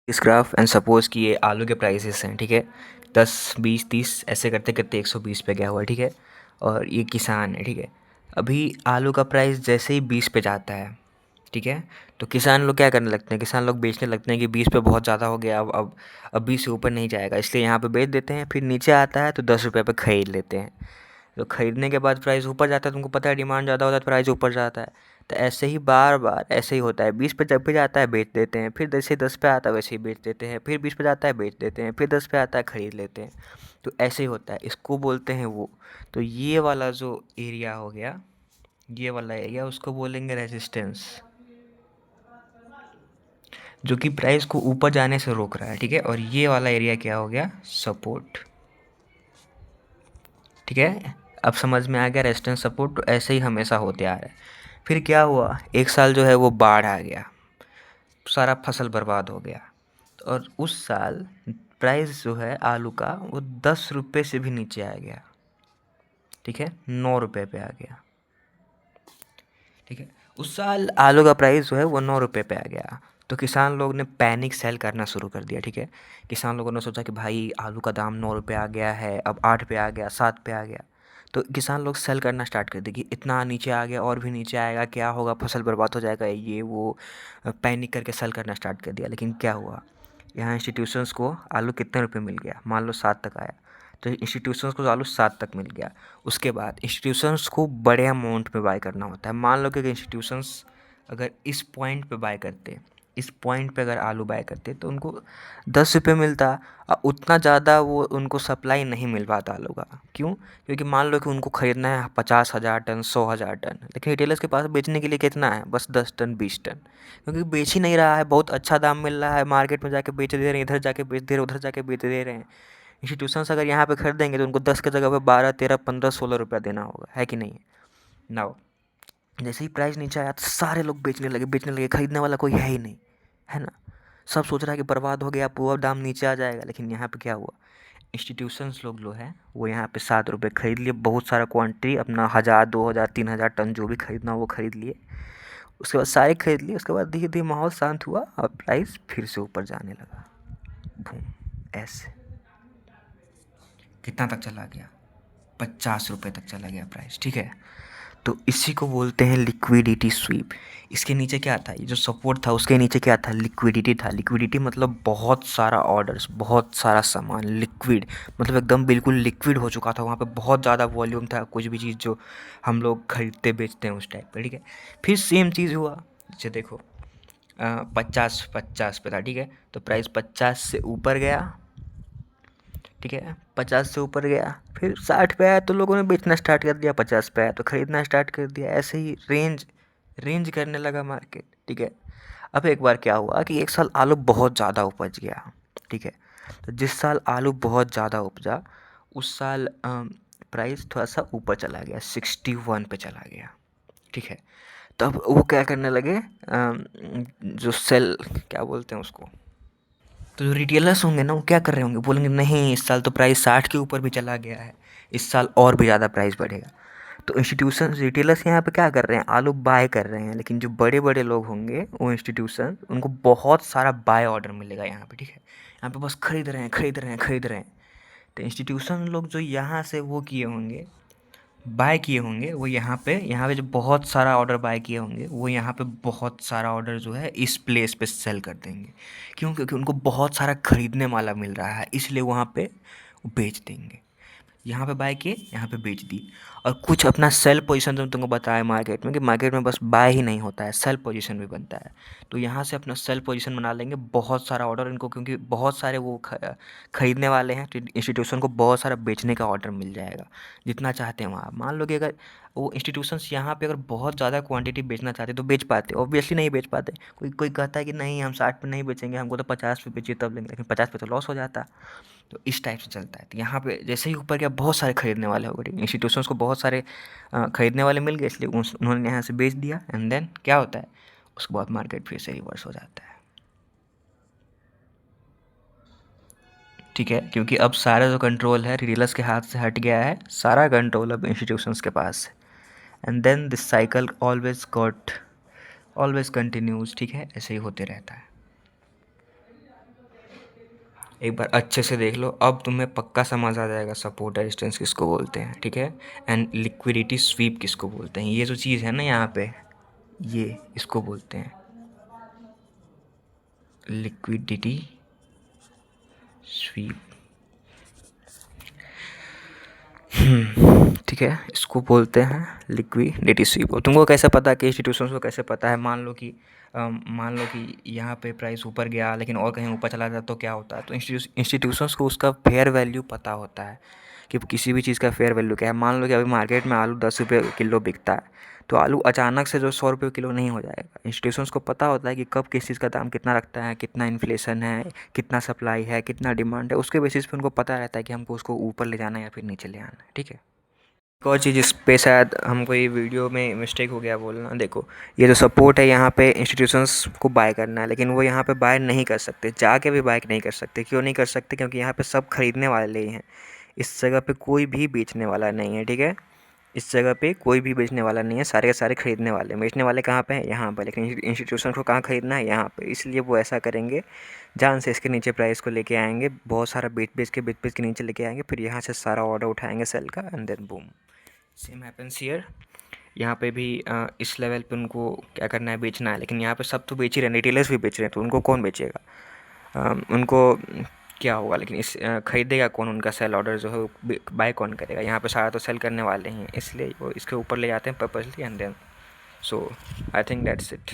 इस graph and suppose कि ये आलू के प्राइसेस हैं, ठीक है। 10, 20, 30 ऐसे करते करते 120 पे गया हुआ है, ठीक है। और ये किसान है, ठीक है। अभी आलू का प्राइस जैसे ही 20 पे जाता है, ठीक है, तो किसान लोग क्या करने लगते हैं, किसान लोग बेचने लगते हैं कि 20 पे बहुत ज़्यादा हो गया, अब 20 से ऊपर नहीं जाएगा, इसलिए यहाँ पे बेच देते हैं। फिर नीचे आता है तो 10 रुपये पे ख़रीद लेते हैं। तो ख़रीदने के बाद प्राइस ऊपर जाता है, तुमको पता है डिमांड ज़्यादा होता है तो प्राइस ऊपर जाता है। तो ऐसे ही बार बार ऐसे ही होता है, 20 पे जब भी जाता है बेच देते हैं, फिर जैसे 10 पे आता है वैसे ही बेच देते हैं, फिर 20 पे जाता है बेच देते हैं, फिर 10 पे आता है ख़रीद लेते हैं। तो ऐसे ही होता है, इसको बोलते हैं वो। तो ये वाला जो एरिया हो गया, ये वाला एरिया उसको बोलेंगे रेजिस्टेंस, जो कि प्राइस को ऊपर जाने से रोक रहा है, ठीक है। और ये वाला एरिया क्या हो गया, सपोर्ट, ठीक है। अब समझ में आ गया रेजिस्टेंस सपोर्ट। तो ऐसे ही हमेशा होते आ रहा है। फिर क्या हुआ, एक साल जो है वो बाढ़ आ गया, सारा फसल बर्बाद हो गया। और उस साल प्राइस जो है आलू का वो 10 रुपये से भी नीचे आ गया, ठीक है, 9 रुपये पे आ गया, ठीक है। उस साल आलू का प्राइस जो है वो 9 रुपये पे आ गया। तो किसान लोग ने पैनिक सेल करना शुरू कर दिया, ठीक है। किसान लोगों ने सोचा कि भाई आलू का दाम 9 रुपये आ गया है, अब 8 पे आ गया, 7 पे आ गया। तो किसान लोग सेल करना स्टार्ट कर दिए कि इतना नीचे आ गया, और भी नीचे आएगा, क्या होगा, फसल बर्बाद हो जाएगा, ये वो। पैनिक करके सेल करना स्टार्ट कर दिया। लेकिन क्या हुआ, यहाँ इंस्टीट्यूशंस को आलू कितने रुपए मिल गया, मान लो 7 तक आया। तो इंस्टीट्यूशंस को आलू 7 तक मिल गया। उसके बाद इंस्टीट्यूशंस को बड़े अमाउंट में बाय करना होता है। मान लो कि इंस्टीट्यूशंस अगर इस पॉइंट पे बाय करते, इस पॉइंट पे अगर आलू बाय करते तो उनको 10 रुपये मिलता। उतना ज़्यादा वो उनको सप्लाई नहीं मिल पाता आलू का। क्यों? क्योंकि मान लो कि उनको ख़रीदना है 50,000 टन, 100,000 टन, लेकिन रिटेलर्स के पास बेचने के लिए कितना है, बस 10 टन, 20 टन। क्योंकि बेच ही नहीं रहा है, बहुत अच्छा दाम मिल रहा है, मार्केट में जाके बेच दे रहे हैं, इधर जाके बेच दे रहे हैं, उधर जाके बेच दे रहे हैं। इंस्टीट्यूशंस अगर यहाँ पे खरीदेंगे तो उनको 10 की जगह पे 12, 13, 15, 16 रुपया देना होगा, है कि नहीं। नाउ जैसे ही प्राइस नीचे आया तो सारे लोग बेचने लगे, खरीदने वाला कोई है ही नहीं, है ना। सब सोच रहा है कि बर्बाद हो गया, पूरा दाम नीचे आ जाएगा। लेकिन यहाँ पे क्या हुआ, इंस्टीट्यूशंस लोग जो है वो यहाँ पे 7 रुपये खरीद लिए, बहुत सारा क्वांटिटी अपना 1,000, 2,000, 3,000 टन जो भी खरीदना वो खरीद लिए। उसके बाद सारे खरीद लिए। उसके बाद धीरे धीरे माहौल शांत हुआ और प्राइस फिर से ऊपर जाने लगा, बूम, ऐसे। कितना तक चला गया, 50 रुपये तक चला गया प्राइस, ठीक है। तो इसी को बोलते हैं लिक्विडिटी स्वीप। इसके नीचे क्या था, ये जो सपोर्ट था उसके नीचे क्या था, लिक्विडिटी था। लिक्विडिटी मतलब बहुत सारा ऑर्डर्स, बहुत सारा सामान, लिक्विड मतलब एकदम बिल्कुल लिक्विड हो चुका था। वहाँ पे बहुत ज़्यादा वॉल्यूम था, कुछ भी चीज़ जो हम लोग खरीदते बेचते हैं उस टाइप का, ठीक है। फिर सेम चीज़ हुआ, जैसे देखो 50 पे था, ठीक है। तो प्राइस 50 से ऊपर गया, ठीक है, 50 से ऊपर गया, फिर 60 पे आया तो लोगों ने बेचना स्टार्ट कर दिया, 50 पे आया तो ख़रीदना स्टार्ट कर दिया। ऐसे ही रेंज रेंज करने लगा मार्केट, ठीक है। अब एक बार क्या हुआ कि एक साल आलू बहुत ज़्यादा उपज गया, ठीक है। तो जिस साल आलू बहुत ज़्यादा उपजा उस साल प्राइस थोड़ा सा ऊपर चला गया, 61 पे चला गया, ठीक है। तब वो क्या करने लगे, जो सेल क्या बोलते हैं उसको, तो जो रिटेलर्स होंगे ना वो क्या कर रहे होंगे, बोलेंगे नहीं इस साल तो प्राइस 60 के ऊपर भी चला गया है, इस साल और भी ज़्यादा प्राइस बढ़ेगा। तो इंस्टीट्यूशन रिटेलर्स यहाँ पे क्या कर रहे हैं, आलू बाय कर रहे हैं। लेकिन जो बड़े बड़े लोग होंगे वो इंस्टीट्यूशन, उनको बहुत सारा बाय ऑर्डर मिलेगा यहाँ पे, ठीक है। यहाँ पे बस खरीद रहे हैं, खरीद रहे हैं, खरीद रहे हैं। तो इंस्टीट्यूशन लोग जो यहाँ से वो किए होंगे, बाय किए होंगे, वो यहाँ पे जो बहुत सारा ऑर्डर बाय किए होंगे वो यहाँ पे बहुत सारा ऑर्डर जो है इस प्लेस पे सेल कर देंगे। क्यों? क्योंकि उनको बहुत सारा खरीदने वाला मिल रहा है, इसलिए वहाँ पे वो बेच देंगे। यहाँ पे बाय किए, यहाँ पे बेच दी। और कुछ अपना सेल पोजीशन जो तुमको बताया मार्केट में, कि मार्केट में बस बाय ही नहीं होता है, सेल पोजीशन भी बनता है। तो यहाँ से अपना सेल पोजीशन बना लेंगे, बहुत सारा ऑर्डर इनको, क्योंकि बहुत सारे वो खरीदने वाले हैं, तो इंस्टीट्यूशन को बहुत सारा बेचने का ऑर्डर मिल जाएगा, जितना चाहते हैं वहाँ। मान लो कि अगर वो इंस्टीट्यूशंस यहाँ पे अगर बहुत ज़्यादा क्वांटिटी बेचना चाहते तो बेच पाते, ऑब्वियसली नहीं बेच पाते। कोई कोई कहता है कि नहीं हम 60 पे नहीं बेचेंगे, हमको तो 50 पे बेचिए तब लेंगे, लेकिन 50 पे तो लॉस हो जाता। तो इस टाइप से चलता है। तो यहाँ पे जैसे ही ऊपर गया बहुत सारे खरीदने वाले हो गए, इंस्टीट्यूशंस को बहुत सारे खरीदने वाले मिल गए, इसलिए उन्होंने यहाँ से बेच दिया। एंड देन क्या होता है, उसके बाद मार्केट फिर से रिवर्स हो जाता है, ठीक है। क्योंकि अब सारा जो कंट्रोल है रिटेलर्स के हाथ से हट गया है, सारा कंट्रोल अब इंस्टीट्यूशंस के पास है। And then this cycle always continues, ठीक है, ऐसे ही होते रहता है। एक बार अच्छे से देख लो, अब तुम्हें पक्का समझ आ जाएगा सपोर्ट रेजिस्टेंस किसको बोलते हैं, ठीक है। एंड लिक्विडिटी स्वीप किसको बोलते हैं, ये जो चीज़ है ना यहाँ पे, ये इसको बोलते हैं लिक्विडिटी स्वीप। ठीक है, इसको बोलते हैं लिक्विडिटी स्वीप। और तुमको कैसे पता कि इंस्टीट्यूशंस को कैसे पता है, मान लो कि यहाँ पे प्राइस ऊपर गया लेकिन और कहीं ऊपर चला जाता तो क्या होता है। तो इंस्टीट्यूशंस को उसका फेयर वैल्यू पता होता है कि किसी भी चीज़ का फेयर वैल्यू क्या है। मान लो कि अभी मार्केट में आलू 10 रुपये किलो बिकता है, तो आलू अचानक से जो 100 रुपये किलो नहीं हो जाएगा। इंस्टीट्यूशंस को पता होता है कि कब किस चीज़ का दाम कितना रखता है, कितना इन्फ्लेशन है, कितना सप्लाई है, कितना डिमांड है, उसके बेसिस पे उनको पता रहता है कि हमको उसको ऊपर ले जाना है या फिर नीचे ले आना है, ठीक है। एक और चीज़ इस पे शायद हमको ये वीडियो में मिस्टेक हो गया बोलना, देखो ये जो सपोर्ट है यहाँ पे इंस्टीट्यूशंस को बाय करना है, लेकिन वो यहाँ पे बाय नहीं कर सकते, जाके भी बाय नहीं कर सकते। क्यों नहीं कर सकते? क्योंकि यहाँ पे सब खरीदने वाले ही हैं, इस जगह पे कोई भी बेचने वाला नहीं है, ठीक है। इस जगह पे कोई भी बेचने वाला नहीं है, सारे के सारे खरीदने वाले हैं। बेचने वाले कहाँ पे हैं? यहाँ पर। लेकिन इंस्टीट्यूशन को कहाँ खरीदना है? यहाँ पे। इसलिए वो ऐसा करेंगे, जान से इसके नीचे प्राइस को लेके आएंगे, बहुत सारा बेच के नीचे लेके आएंगे, फिर यहाँ से सारा ऑर्डर उठाएंगे सेल का, and then boom, same happens here. यहाँ पे भी इस लेवल पे उनको क्या करना है? बेचना है। लेकिन यहाँ पे सब तो बेच ही रहे हैं, रिटेलर्स भी बेच रहे हैं, तो उनको कौन बेचेगा? उनको क्या होगा? लेकिन खरीदेगा कौन? उनका सेल ऑर्डर जो है वो बाय कौन करेगा? यहाँ पे सारा तो सेल करने वाले हैं, इसलिए वो इसके ऊपर ले जाते हैं purposely, and then so I think that's it.